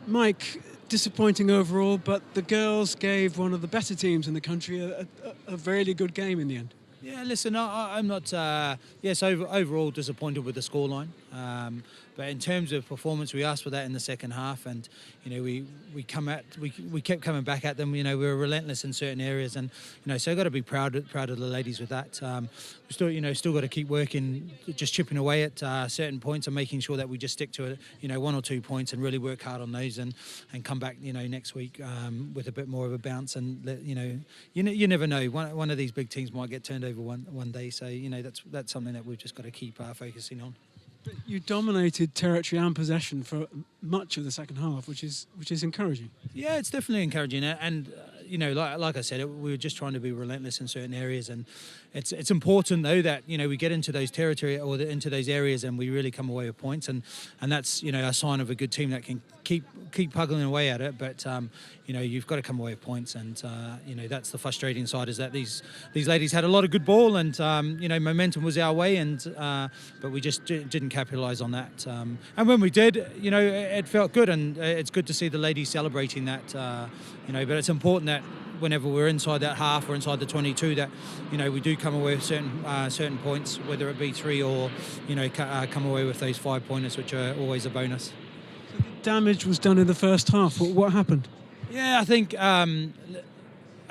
Mike, disappointing overall, but the girls gave one of the better teams in the country a really good game in the end. Yeah, listen, I'm not. Yes, overall disappointed with the scoreline, but in terms of performance, we asked for that in the second half, and we kept coming back at them. We were relentless in certain areas, and so got to be proud of the ladies with that. We still got to keep working, just chipping away at certain points and making sure that we just stick to it. 1 or 2 points and really work hard on those, and come back next week with a bit more of a bounce. And you never know, one of these big teams might get turned over one day, so that's something that we've just got to keep focusing on. You dominated territory and possession for much of the second half, which is encouraging. Yeah, it's definitely encouraging, and like I said, we were just trying to be relentless in certain areas, and it's important though that we get into those territory or into those areas and we really come away with points, and that's a sign of a good team that can keep puggling away at it. But you've got to come away with points, and that's the frustrating side, is that these ladies had a lot of good ball, and momentum was our way, and but we just didn't capitalise on that. And when we did, it felt good, and it's good to see the ladies celebrating that. But it's important that whenever we're inside that half or inside the 22, that we do come away with certain points, whether it be 3 or come away with those 5 pointers, which are always a bonus. So the damage was done in the first half. What happened? Yeah, I think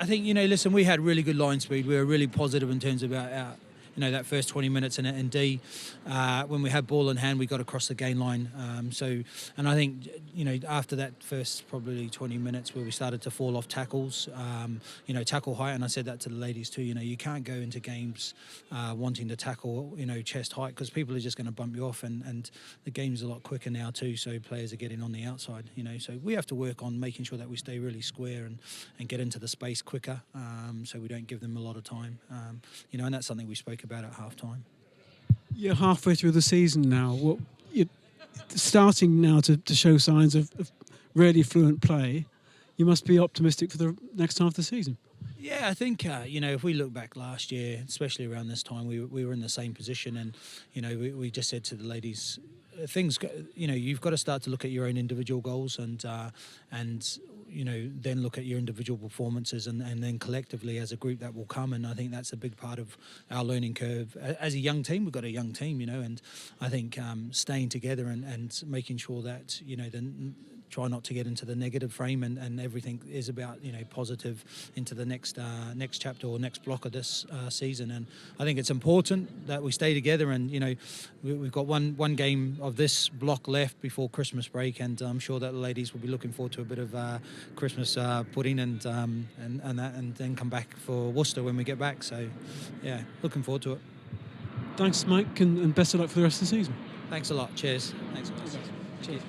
listen, we had really good line speed. We were really positive in terms of our that first 20 minutes in D. When we had ball in hand, we got across the gain line. And I think, after that first probably 20 minutes where we started to fall off tackles, tackle height, and I said that to the ladies too, you can't go into games wanting to tackle, chest height, because people are just going to bump you off, and the game's a lot quicker now too, so players are getting on the outside, so we have to work on making sure that we stay really square and get into the space quicker, so we don't give them a lot of time, and that's something we spoke about at half-time. You're halfway through the season now. You're starting now to show signs of really fluent play. You must be optimistic for the next half of the season. Yeah, I think, if we look back last year, especially around this time, we were in the same position, and, we just said to the ladies, you've got to start to look at your own individual goals and then look at your individual performances, and then collectively as a group that will come. And I think that's a big part of our learning curve. As a young team, we've got a young team, and I think staying together and making sure that, try not to get into the negative frame, and everything is about positive into the next chapter or next block of this season. And I think it's important that we stay together, and we've got one game of this block left before Christmas break, and I'm sure that the ladies will be looking forward to a bit of Christmas pudding and that, and then come back for Worcester when we get back. So yeah, looking forward to it. Thanks, Mike, and best of luck for the rest of the season. Thanks a lot. Cheers. Thanks. Cheers.